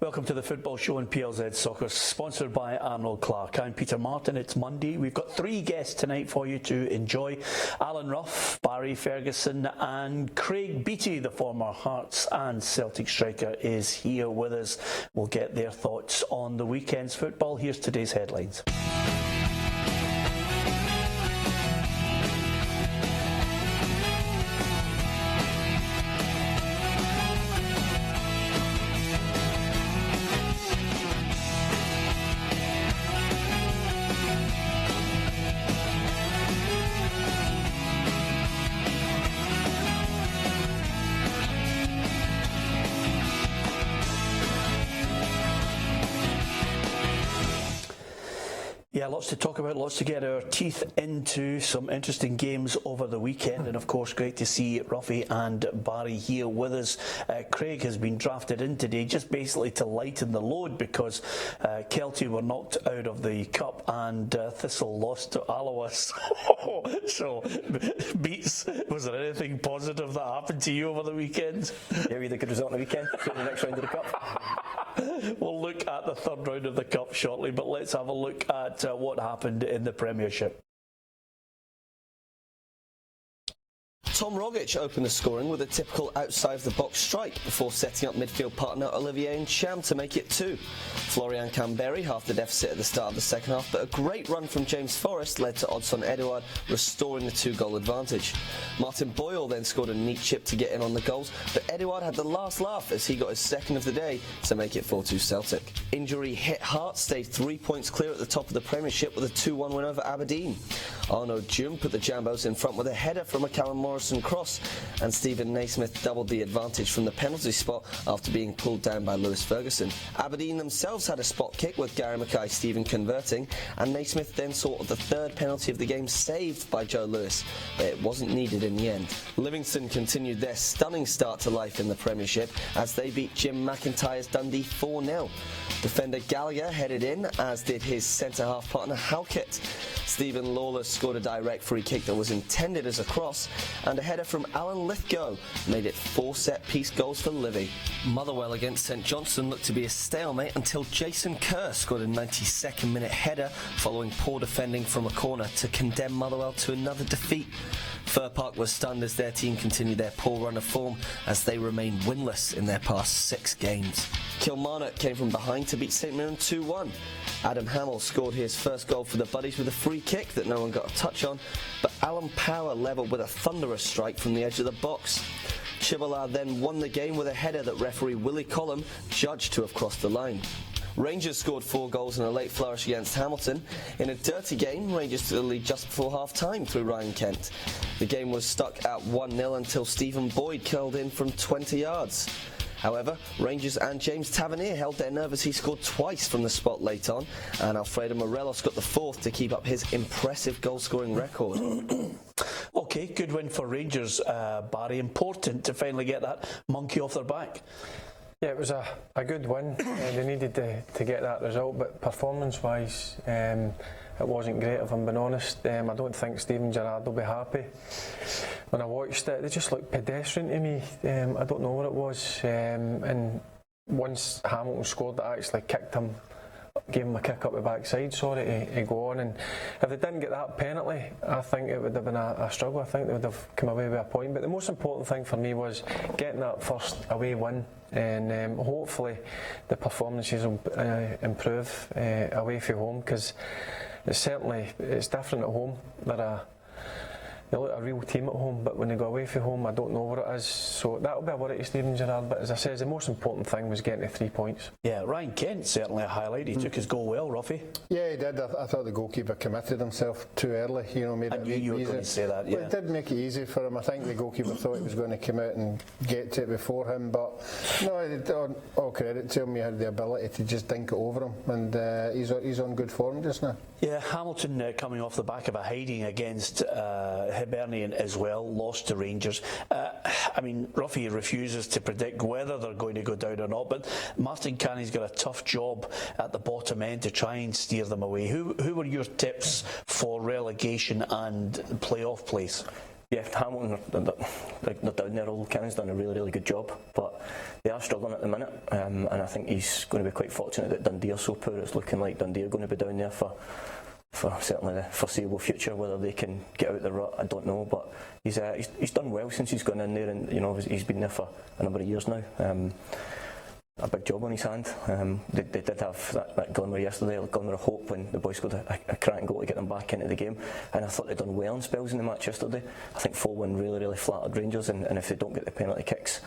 Welcome to the Football Show on PLZ Soccer, sponsored by Arnold Clark. I'm Peter Martin. It's Monday. We've got three guests tonight for you to enjoy. Alan Rough, Barry Ferguson and Craig Beattie, the former Hearts and Celtic striker, is here with us. We'll get their thoughts on the weekend's football. Here's today's headlines. Yeah, lots to talk about, lots to get our teeth into, some interesting games over the weekend, and of course great to see Ruffy and Barry here with us. Craig has been drafted in today just basically to lighten the load because Kelty were knocked out of the cup and Thistle lost to Alawas. So, Beats, was there anything positive that happened to you over the weekend? Yeah, we had a good result on the weekend, in the next round of the cup. We'll look at the third round of the cup shortly, but let's have a look at what happened in the Premiership. Tom Rogic opened the scoring with a typical outside-the-box strike before setting up midfield partner Olivier Ncham to make it 2. Florian Camberry half the deficit at the start of the second half, but a great run from James Forrest led to Odson Edouard restoring the 2-goal advantage. Martin Boyle then scored a neat chip to get in on the goals, but Edouard had the last laugh as he got his second of the day to make it 4-2 Celtic. Injury hit Hearts stayed 3 points clear at the top of the Premiership with a 2-1 win over Aberdeen. Arnaud Djum put the Jambos in front with a header from a Callum Morrison cross, and Stephen Naismith doubled the advantage from the penalty spot after being pulled down by Lewis Ferguson. Aberdeen themselves had a spot kick with Gary Mackay-Steven converting, and Naismith then saw the third penalty of the game saved by Joe Lewis, but it wasn't needed in the end. Livingston continued their stunning start to life in the Premiership as they beat Jim McIntyre's Dundee 4-0. Defender Gallagher headed in, as did his centre-half partner Halkett. Stephen Lawless scored a direct free kick that was intended as a cross, and a header from Alan Lithgow made it 4 set-piece goals for Livy. Motherwell against St Johnstone looked to be a stalemate until Jason Kerr scored a 92nd minute header following poor defending from a corner to condemn Motherwell to another defeat. Fir Park was stunned as their team continued their poor run of form as they remain winless in their past 6 games. Kilmarnock came from behind to beat St Mirren 2-1. Adam Hamill scored his first goal for the Buddies with a free kick that no one got a touch on, but Alan Power levelled with a thunderous strike from the edge of the box. Chibala then won the game with a header that referee Willie Collum judged to have crossed the line. Rangers scored 4 goals in a late flourish against Hamilton. In a dirty game, Rangers took the lead just before half-time through Ryan Kent. The game was stuck at 1-0 until Stephen Boyd curled in from 20 yards. However, Rangers and James Tavernier held their nerve as he scored twice from the spot late on, and Alfredo Morelos got the 4th to keep up his impressive goal-scoring record. OK, good win for Rangers, Barry. Important to finally get that monkey off their back. Yeah, it was a good win. They needed to get that result, but performance-wise, it wasn't great, if I'm being honest. I don't think Steven Gerrard will be happy. When I watched it, they just looked pedestrian to me. I don't know what it was. And once Hamilton scored, it actually kicked him, gave him a kick up the backside, to go on. And if they didn't get that penalty, I think it would have been a struggle. I think they would have come away with a point. But the most important thing for me was getting that first away win. And hopefully the performances will improve away from home, because it's different at home. They look a real team at home, but when they go away from home, I don't know what it is. So that'll be a worry to Steven Gerrard. But as I said, the most important thing was getting the 3 points. Yeah, Ryan Kent certainly a highlight. He took his goal well, Ruffy. Yeah, he did. I thought the goalkeeper committed himself too early. Made it you were easy. going to say that. Yeah, well, it did make it easy for him. I think the goalkeeper thought he was going to come out and get to it before him, but no, all credit to him. He had the ability to just dink it over him, and he's on good form just now. Yeah, Hamilton coming off the back of a hiding against Hibernian as well, lost to Rangers. I mean, Ruffy refuses to predict whether they're going to go down or not, but Martin Canny's got a tough job at the bottom end to try and steer them away. Who were your tips for relegation and playoff place? Yeah, Hamilton, they're down there. Old Cannon's done a really, really good job, but they are struggling at the minute, and I think he's going to be quite fortunate that Dundee are so poor. It's looking like Dundee are going to be down there for certainly the foreseeable future. Whether they can get out the rut, I don't know, but he's done well since he's gone in there, and he's been there for a number of years now. A big job on his hand. They did have that glimmer yesterday, a glimmer of hope when the boys scored a cracking goal to get them back into the game, and I thought they'd done well in spells in the match yesterday. I think 4-1 really, really flattered Rangers, and if they don't get the penalty kicks,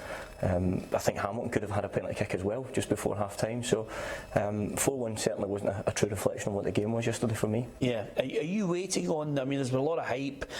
I think Hamilton could have had a penalty kick as well just before half time. So 4-1 certainly wasn't a true reflection of what the game was yesterday for me. Yeah, are you waiting on, I mean, there's been a lot of hype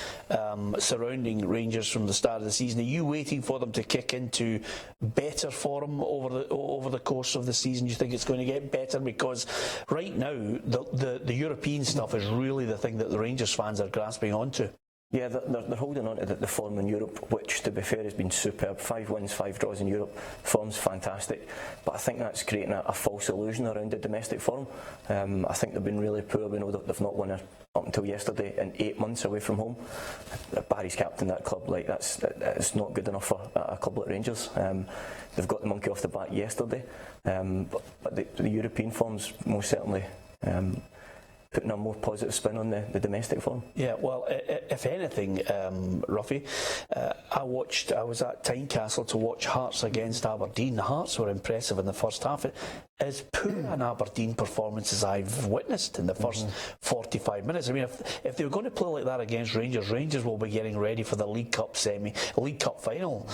surrounding Rangers from the start of the season. Are you waiting for them to kick into better form over the course of the season? Do you think it's going to get better? Because right now the European stuff is really the thing that the Rangers fans are grasping onto. Yeah, they're holding on to the form in Europe, which, to be fair, has been superb. 5 wins, 5 draws in Europe. Form's fantastic. But I think that's creating a false illusion around the domestic form. I think they've been really poor. We know that they've not won up until yesterday in 8 months away from home. Barry's captain that club, it's not good enough for a club like Rangers. They've got the monkey off the back yesterday. But the European form's most certainly putting a more positive spin on the domestic form. Yeah, well, if anything, Ruffy, I was at Tynecastle to watch Hearts against Aberdeen. The Hearts were impressive in the first half. As poor an Aberdeen performance as I've witnessed in the first 45 minutes. I mean, if they were going to play like that against Rangers will be getting ready for the League Cup final,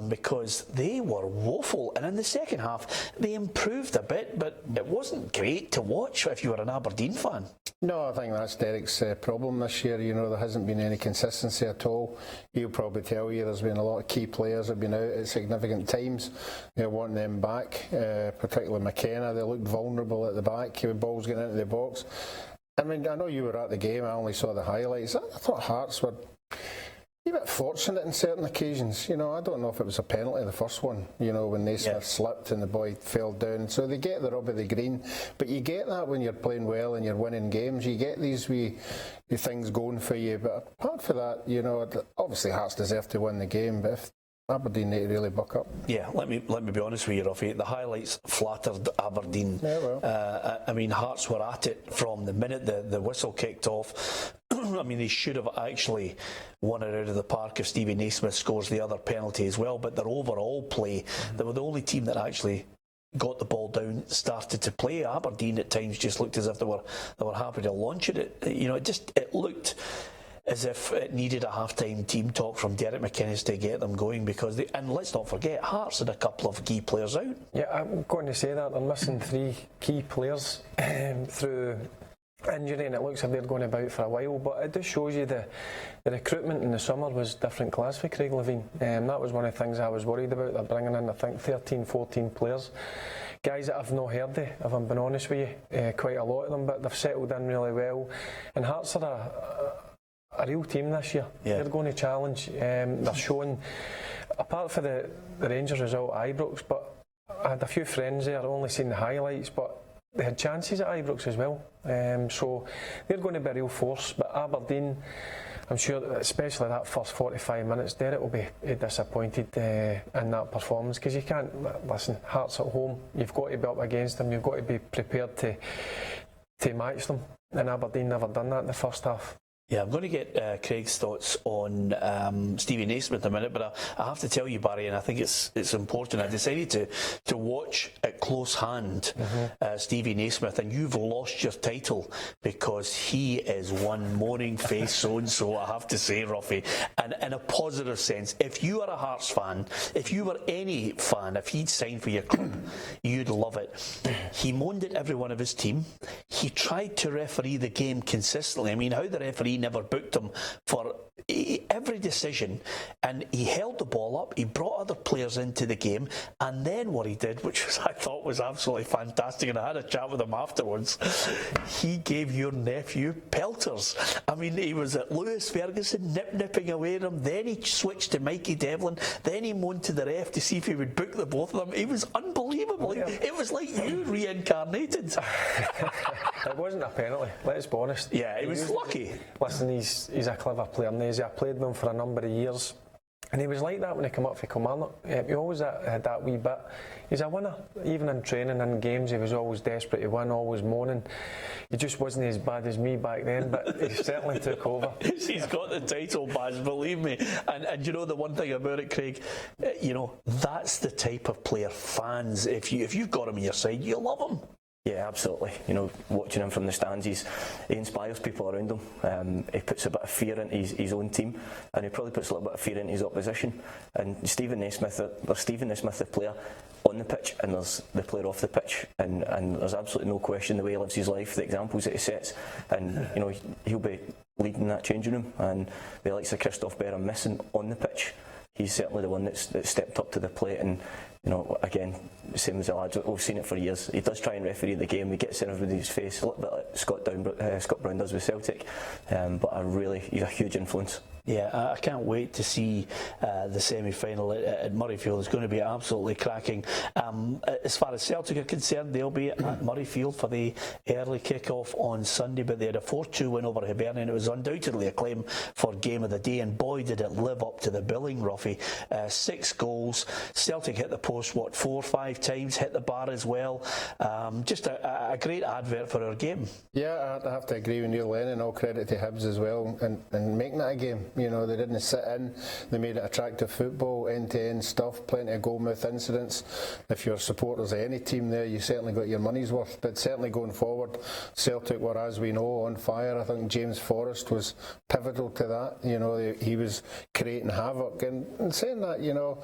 because they were woeful. And in the second half, they improved a bit, but it wasn't great to watch if you were an Aberdeen fan. No, I think that's Derek's problem this year. There hasn't been any consistency at all. He'll probably tell you there's been a lot of key players have been out at significant times. They want them back, particularly McKenna. They looked vulnerable at the back with balls getting into the box. I mean, I know you were at the game. I only saw the highlights. I thought Hearts were a bit fortunate in certain occasions. I don't know if it was a penalty, the first one, when Naismith slipped and the boy fell down. So they get the rub of the green. But you get that when you're playing well and you're winning games. You get these wee things going for you. But apart from that, obviously Hearts deserve to win the game. But if Aberdeen need to really buck up. Yeah, let me be honest with you, Ruffy. The highlights flattered Aberdeen. Yeah, well. I mean, Hearts were at it from the minute the whistle kicked off. I mean, they should have actually won it out of the park if Stevie Naismith scores the other penalty as well. But their overall play, they were the only team that actually got the ball down, started to play. Aberdeen at times just looked as if they were happy to launch it. It looked as if it needed a half-time team talk from Derek McInnes to get them going, and let's not forget, Hearts had a couple of key players out. Yeah, I'm going to say that they're missing 3 key players through injury, and it looks like they're going about for a while, but it just shows you the recruitment in the summer was different class for Craig Levein. That was one of the things I was worried about. They're bringing in, I think, 13, 14 players. Guys that I've not heard of, if I'm being honest with you, quite a lot of them, but they've settled in really well. And Hearts are a real team this year. Yeah. They're going to challenge. They're showing, apart from the Rangers result at Ibrox, but I had a few friends there, I've only seen the highlights, but they had chances at Ibrox as well. So they're going to be a real force. But Aberdeen, I'm sure, especially that first 45 minutes, Derek will be disappointed in that performance, because you can't, listen, Hearts at home, you've got to be up against them, you've got to be prepared to match them. And Aberdeen never done that in the first half. Yeah, I'm going to get Craig's thoughts on Stevie Naismith in a minute, but I have to tell you, Barry, and I think it's important, I decided to watch at close hand Stevie Naismith, and you've lost your title because he is one moaning face so-and-so, I have to say, Ruffy. And in a positive sense, if you are a Hearts fan, if you were any fan, if he'd signed for your club, you'd love it. He moaned at every one of his team. He tried to referee the game consistently. I mean, how the referee never booked him for every decision, and he held the ball up, he brought other players into the game, and then what he did, which I thought was absolutely fantastic, and I had a chat with him afterwards, he gave your nephew pelters. I mean, he was at Lewis Ferguson nipping away at him, then he switched to Mikey Devlin, then he moaned to the ref to see if he would book the both of them. It was unbelievable. Yeah. It was like you reincarnated. It wasn't a penalty, let's be honest. Yeah, it was lucky. Listen, he's a clever player, and he's played with him for a number of years. And he was like that when he came up for Kilmarnock. He always had that wee bit. He's a winner. Even in training and games, he was always desperate to win, always moaning. He just wasn't as bad as me back then, but he certainly took over. He's got the title badge, believe me. And you know the one thing about it, Craig, you know, that's the type of player fans, if you've got him on your side, you love him. Yeah, absolutely. You know, watching him from the stands, he inspires people around him. He puts a bit of fear into his own team, and he probably puts a little bit of fear into his opposition. And Stephen Naismith, the player on the pitch, and there's the player off the pitch, and there's absolutely no question the way he lives his life, the examples that he sets, and you know he'll be leading that changing room. And the likes of Christoph Berra missing on the pitch, he's certainly the one that's stepped up to the plate. And you know, again, same as the lads, we've seen it for years. He does try and referee the game. He gets in everybody's face, a little bit like Scott Brown does with Celtic. But he's a huge influence. Yeah, I can't wait to see the semi-final at Murrayfield. It's going to be absolutely cracking. As far as Celtic are concerned, they'll be at Murrayfield for the early kick-off on Sunday, but they had a 4-2 win over Hibernian. It was undoubtedly a claim for game of the day, and boy did it live up to the billing, Ruffy. 6 goals. Celtic hit the post, 4 or 5 times, hit the bar as well. Just a great advert for our game. Yeah, I have to agree with Neil Lennon. All credit to Hibs as well, and making that a game. You know, they didn't sit in. They made it attractive football, end-to-end stuff, plenty of goalmouth incidents. If you're supporters of any team there, you certainly got your money's worth. But certainly going forward, Celtic were, as we know, on fire. I think James Forrest was pivotal to that. You know, he was creating havoc. And saying that, you know,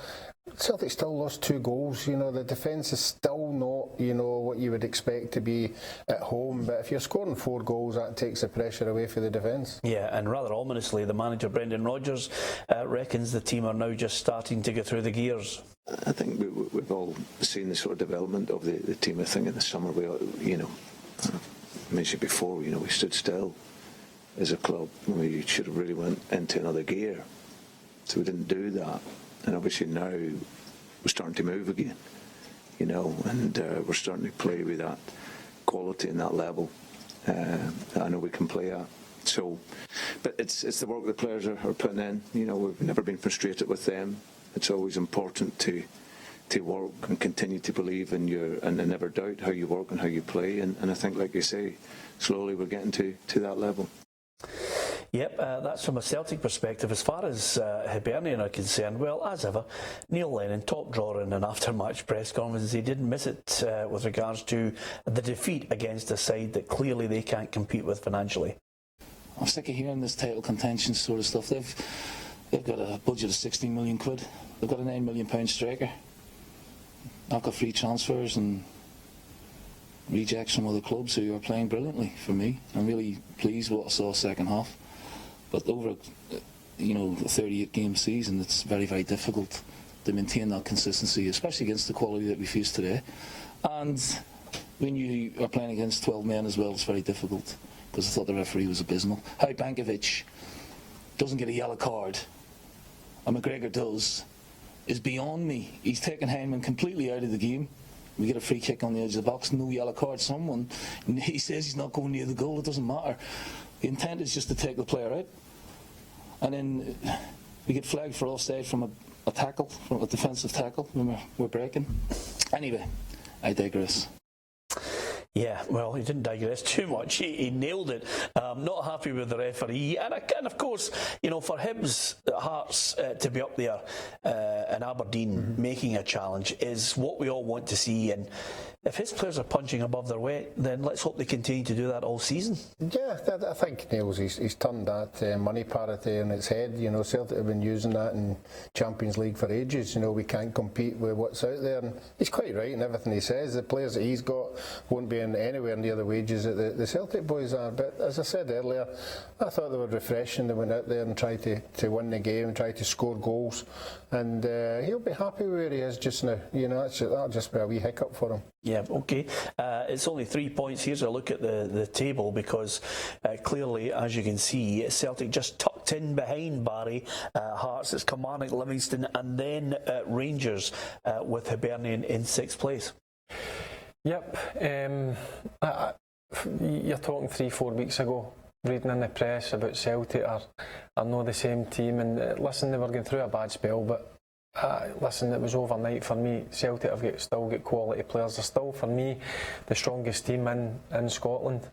Celtic still lost 2 goals. You know, the defence is still not, you know, what you would expect to be at home. But if you're scoring 4 goals, that takes the pressure away for the defence. Yeah, and rather ominously, the manager Brendan Rodgers reckons the team are now just starting to get through the gears. I think we've all seen the sort of development of the team. I think in the summer I mentioned before, you know, we stood still as a club. We should have really went into another gear. So we didn't do that. And obviously now we're starting to move again, you know, and we're starting to play with that quality and that level that I know we can play at. So, but it's the work the players are putting in. You know, we've never been frustrated with them. It's always important to work and continue to believe in and never doubt how you work and how you play. And I think, like you say, slowly we're getting to that level. Yep, that's from a Celtic perspective. As far as Hibernian are concerned, well, as ever, Neil Lennon, top drawer in an after-match press conference. He didn't miss it with regards to the defeat against a side that clearly they can't compete with financially. I'm sick of hearing this title contention sort of stuff. They've got a budget of 16 million quid. They've got a £9 million striker. I've got free transfers and rejects from other clubs who are playing brilliantly for me. I'm really pleased with what I saw second half. But over, you know, a 38-game season, it's very, very difficult to maintain that consistency, especially against the quality that we face today. And when you are playing against 12 men as well, it's very difficult, because I thought the referee was abysmal. How Bankovic doesn't get a yellow card, and McGregor does, is beyond me. He's taken Heinemann completely out of the game. We get a free kick on the edge of the box, no yellow card. He says he's not going near the goal, it doesn't matter. The intent is just to take the player out. And then we get flagged for offside from a tackle, from a defensive tackle when we're breaking. Anyway, I digress. Yeah, well, he didn't digress too much. He nailed it. Not happy with the referee. And of course, you know, for Hibs, Hearts to be up there in Aberdeen making a challenge is what we all want to see. And if his players are punching above their weight, then let's hope they continue to do that all season. Yeah, I think Niels, he's turned that money parity on its head. You know, Celtic have been using that in Champions League for ages. You know, we can't compete with what's out there. And he's quite right in everything he says. The players that he's got won't be in anywhere near the wages that the Celtic boys are. But as I said earlier, I thought they were refreshing. They went out there and tried to win the game, tried to score goals. And he'll be happy where he is just now. You know, that'll just be a wee hiccup for him. Yeah, okay. It's only 3 points. Here's a look at the table, because clearly, as you can see, Celtic just tucked in behind Barry, Hearts, it's Kilmarnock, Livingston, and then Rangers with Hibernian in 6th place. Yep. You're talking 3-4 weeks ago. reading in the press about Celtic are not the same team, and listen, they were going through a bad spell, but listen, it was overnight for me. Celtic have still got quality players. They're still, for me, the strongest team in Scotland.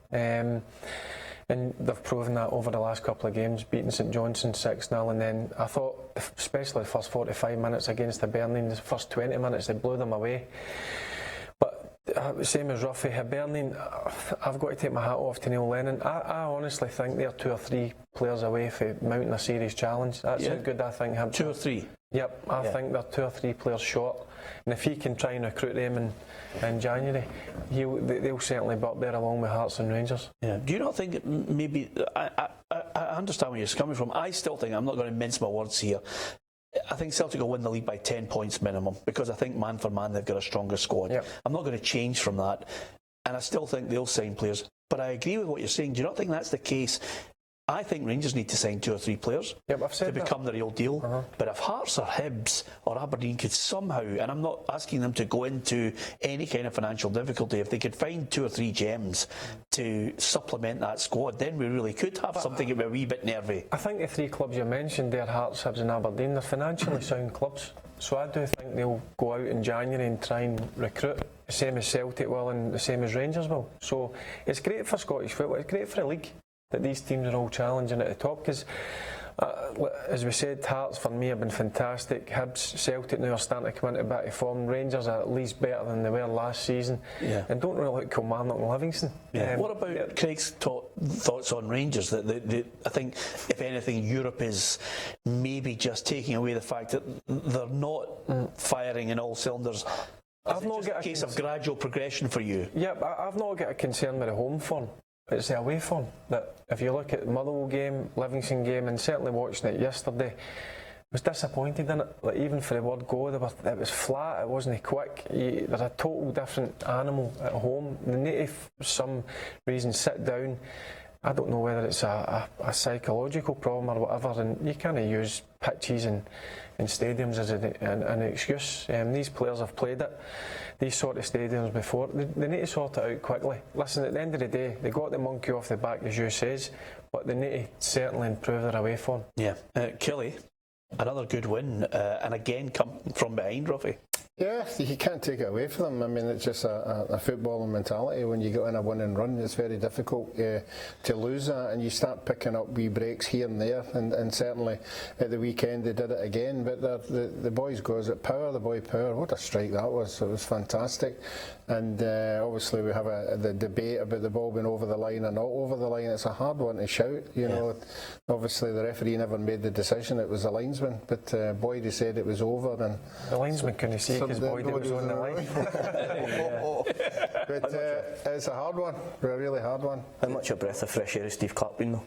And they've proven that over the last couple of games, beating St Johnstone 6-0, and then I thought, especially the first 45 minutes against Hibernian, the first 20 minutes they blew them away. But same as Ruffy, Hibernian, I've got to take my hat off to Neil Lennon. I honestly think they're 2 or 3 players away from mounting a serious challenge. That's how good I think Hibs. 2 or 3? Yep, I think they're 2 or 3 players short, and if he can try and recruit them in January, they'll certainly be up there along with Hearts and Rangers. Yeah. Do you not think maybe I understand where you're coming from? I still think, I'm not going to mince my words here, I think Celtic will win the league by 10 points minimum, because I think man for man they've got a stronger squad. Yep. I'm not going to change from that, and I still think they'll sign players. But I agree with what you're saying. Do you not think that's the case? I think Rangers need to sign 2 or 3 players to become the real deal. But if Hearts or Hibs or Aberdeen could somehow, and I'm not asking them to go into any kind of financial difficulty, if they could find 2 or 3 gems to supplement that squad, then we really could have something a wee bit nervy. I think the 3 clubs you mentioned there, Hearts, Hibs and Aberdeen, they're financially sound clubs. So I do think they'll go out in January and try and recruit, the same as Celtic will and the same as Rangers will. So it's great for Scottish football, it's great for the league that these teams are all challenging at the top, because as we said, Hearts for me have been fantastic. Hibs, Celtic now are starting to come into better form. Rangers are at least better than they were last season, and don't really like Kilmarnock and Livingston. What about Craig's thoughts on Rangers? That I think, if anything, Europe is maybe just taking away the fact that they're not firing in all cylinders. I've not got a case of gradual progression for you. Yep, I've not got a concern with the home form. It's the away form that, if you look at the Motherwell game, Livingston game, and certainly watching it yesterday, I was disappointed in it. Like, even for the word go, it was flat, it wasn't quick. They're a total different animal at home. They need to, for some reason, sit down. I don't know whether it's a psychological problem or whatever, and you can't use pitches and stadiums as an excuse. These players have played it, these sort of stadiums before. They need to sort it out quickly. Listen, at the end of the day, they got the monkey off the back, as you says, but they need to certainly improve their away form. Yeah. Kelly, another good win, and again come from behind, Ruffy. Yeah, you can't take it away from them. I mean, it's just a footballing mentality. When you get in a winning run, it's very difficult to lose that, and you start picking up wee breaks here and there, and certainly at the weekend they did it again. But the boys goes at power, the boy power. What a strike that was. It was fantastic. And obviously we have the debate about the ball being over the line or not over the line. It's a hard one to shout. You know, obviously the referee never made the decision. It was the linesman, but Boydie said it was over, and the linesman couldn't see because Boydie was on the line. But it's a hard one, a really hard one. How much a breath of fresh air is Steve Clark been, though?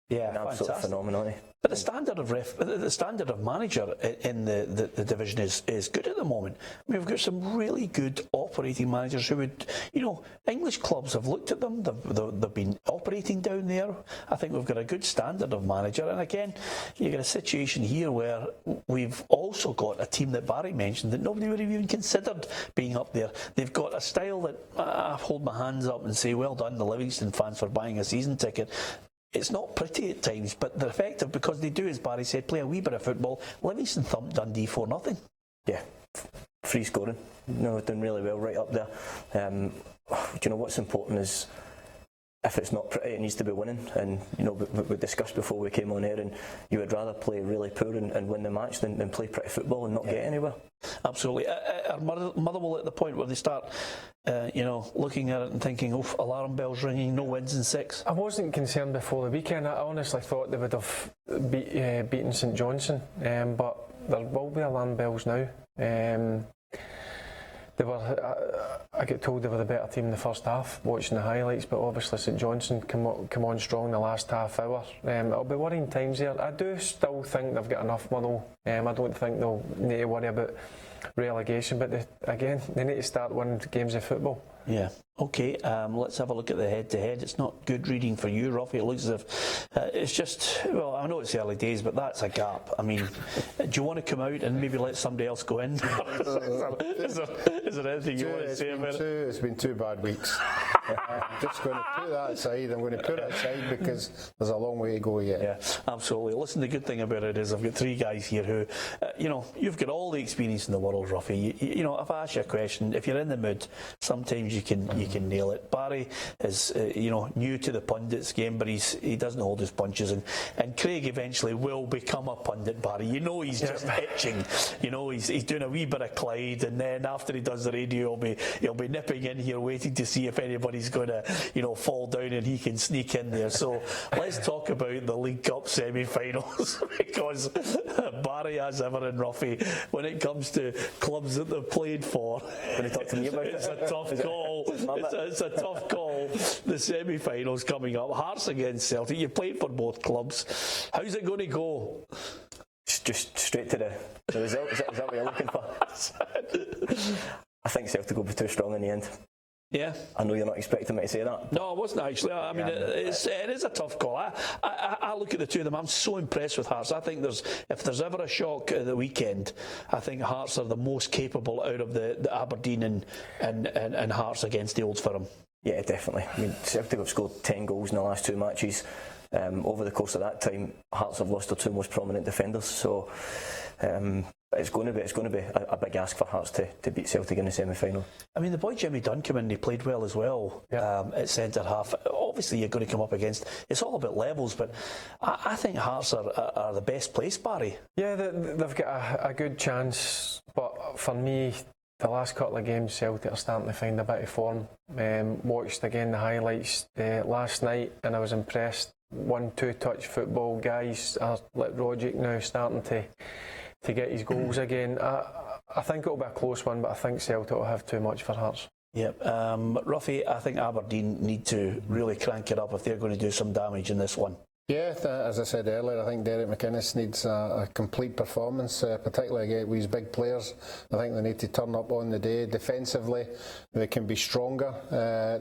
Yeah, an absolute phenomenon. But the standard of manager in the division is good at the moment. I mean, we've got some really good operating managers who would, English clubs have looked at them. They've been operating down there. I think we've got a good standard of manager. And again, you get a situation here where we've also got a team that Barry mentioned that nobody would have even considered being up there. They've got a style that I hold my hands up and say, well done, the Livingston fans, for buying a season ticket. It's not pretty at times, but they're effective because they do, as Barry said, play a wee bit of football. Livingston thumped Dundee 4-0. Yeah, free scoring. Doing really well right up there. Do you know what's important is, if it's not pretty, it needs to be winning. And we discussed before we came on air, and you would rather play really poor and win the match than play pretty football and not get anywhere. Absolutely. Are Motherwell at the point where they start, looking at it and thinking, "Oh, alarm bells ringing, no wins in 6"? I wasn't concerned before the weekend. I honestly thought they would have beaten St Johnstone, but there will be alarm bells now. I get told they were the better team in the first half, watching the highlights, but obviously St Johnstone come on strong in the last half hour. It'll be worrying times there. I do still think they've got enough Motherwell. I don't think they'll need to worry about relegation, but they need to start winning games of football. Yeah. Okay, let's have a look at the head-to-head. It's not good reading for you, Ruffy. It looks as if it's just, well, I know it's early days, but that's a gap. I mean, do you want to come out and maybe let somebody else go in? Is there anything you want to say about it? It's been 2 bad weeks. I'm just going to put that aside. I'm going to put it aside because there's a long way to go yet. Yeah, absolutely. Listen, the good thing about it is I've got three guys here who, you've got all the experience in the world, Ruffy. If I ask you a question, if you're in the mood, sometimes you can nail it. Barry is, new to the pundits game, but he doesn't hold his punches, and Craig eventually will become a pundit. Barry, he's just itching. He's doing a wee bit of Clyde, and then after he does the radio, he'll be nipping in here, waiting to see if anybody's going to, fall down, and he can sneak in there. So let's talk about the League Cup semi-finals because Barry, as ever, and Ruffy, when it comes to clubs that they've played for, When you talk to me about it's a tough call. It's a tough call. The semi-finals coming up. Hearts against Celtic. You played for both clubs. How's it going to go? Just straight to the result. Is that what you're looking for? I think Celtic will be too strong in the end. Yeah. I know you're not expecting me to say that. No, I wasn't actually. I mean, it is a tough call. I look at the two of them. I'm so impressed with Hearts. I think if there's ever a shock at the weekend, I think Hearts are the most capable out of the Aberdeen and Hearts against the Old Firm. Yeah, definitely. I mean, Celtic have scored 10 goals in the last two matches. Over the course of that time, Hearts have lost their two most prominent defenders. So it's going to be a big ask for Hearts to beat Celtic in the semi-final. I mean, the boy Jimmy Dunn came in and he played well as well at centre half. Obviously, you're going to come up against. It's all about levels, but I think Hearts are the best placed, Barry. Yeah, they've got a good chance, but for me, the last couple of games, Celtic are starting to find a bit of form. Watched again the highlights last night, and I was impressed. 1-2 touch football, guys are like Rogic now starting to get his goals again. I think it'll be a close one, but I think Celtic will have too much for Hearts. Yep. Ruffy, I think Aberdeen need to really crank it up if they're going to do some damage in this one. Yeah, as I said earlier, I think Derek McInnes needs a complete performance, particularly against these big players. I think they need to turn up on the day. Defensively, they can be stronger.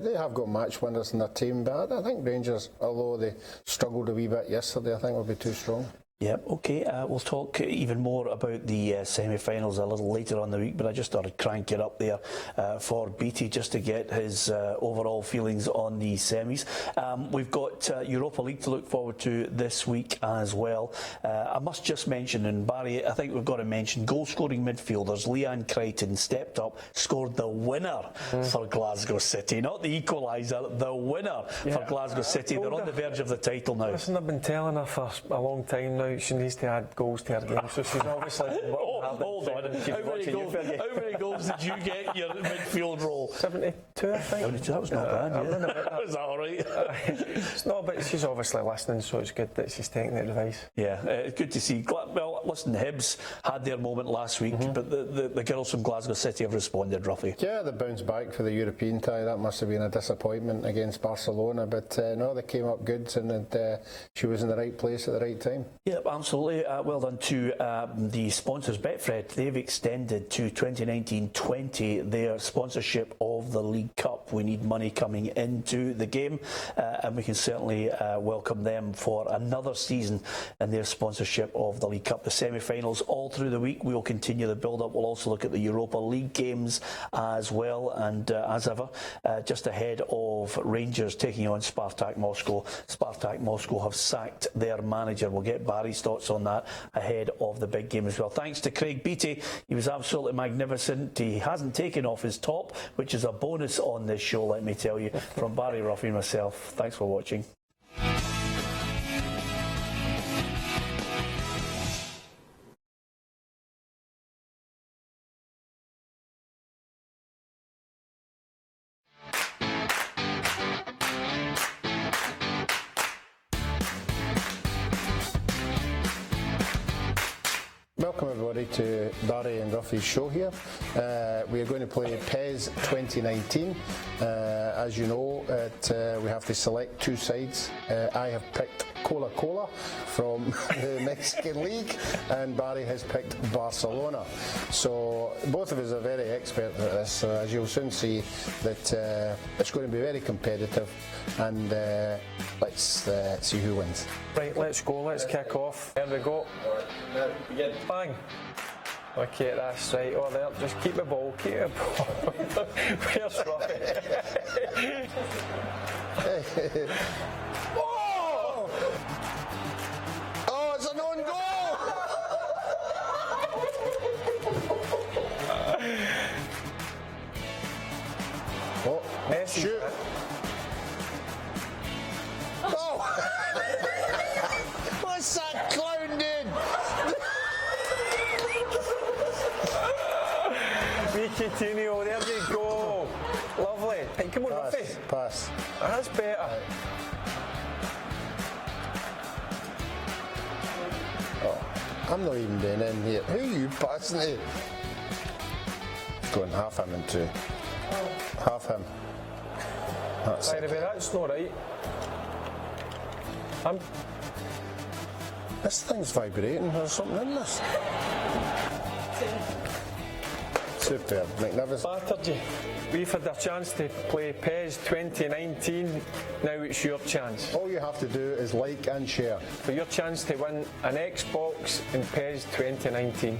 They have got match winners in their team, but I think Rangers, although they struggled a wee bit yesterday, I think will be too strong. Yep, okay, we'll talk even more about the semi-finals a little later on the week, but I just thought I'd crank it up there for Beattie just to get his overall feelings on the semis. We've got Europa League to look forward to this week as well. I must just mention, and Barry, I think we've got to mention, goal-scoring midfielders, Leanne Crichton stepped up, scored the winner for Glasgow City, not the equaliser, the winner for Glasgow City. They're on the verge of the title now. Listen, I've been telling her for a long time now she needs to add goals to her game, so she's obviously hold on. How many goals did you get in your midfield role? 72, I think. 72, that was not bad, yeah. Was that alright? It's not, but she's obviously listening, so it's good that she's taking the advice. Yeah, it's good to see. Well, listen, Hibs had their moment last week, but the girls from Glasgow City have responded, Ruffy. Yeah, they bounced back for the European tie. That must have been a disappointment against Barcelona, but no, they came up good, and she was in the right place at the right time. Yeah, absolutely. Well done to the sponsors. Betfred, they've extended to 2019-20 their sponsorship of the League Cup. We need money coming into the game, and we can certainly welcome them for another season in their sponsorship of the League Cup. The semi-finals all through the week. We will continue the build-up. We'll also look at the Europa League games as well, and as ever, just ahead of Rangers taking on Spartak Moscow. Spartak Moscow have sacked their manager. We'll get Barry's thoughts on that ahead of the big game as well. Thanks to Craig Beattie. He was absolutely magnificent. He hasn't taken off his top, which is a bonus on this show, let me tell you. From Barry, Ruffy and myself, thanks for watching. Welcome everybody to Barry and Ruffy's show here. We are going to play PES 2019. As you know, we have to select two sides. I have picked Coca-Cola from the Mexican League, and Barry has picked Barcelona. So both of us are very expert at this, so as you'll soon see that it's going to be very competitive, and let's see who wins. Right, let's go, let's kick off. There we go. Bang. Okay, that's right. Oh, there, just keep the ball, keep the ball. Where's Robbie? Oh! Oh, it's an own goal! Oh, Messi. shoot! Oh! What's that clown doing? Coutinho, there we go. Lovely. Hey, come on, Ruffy. Pass. That's better. Oh, I'm not even doing in here. Who are you passing to? Going half him and two. Half him. That's By it. the way, that's not right. This thing's vibrating. There's something in this. Superb. Magnificent. Battered you. We've had a chance to play PES 2019. Now it's your chance. All you have to do is like and share. For your chance to win an Xbox in PES 2019.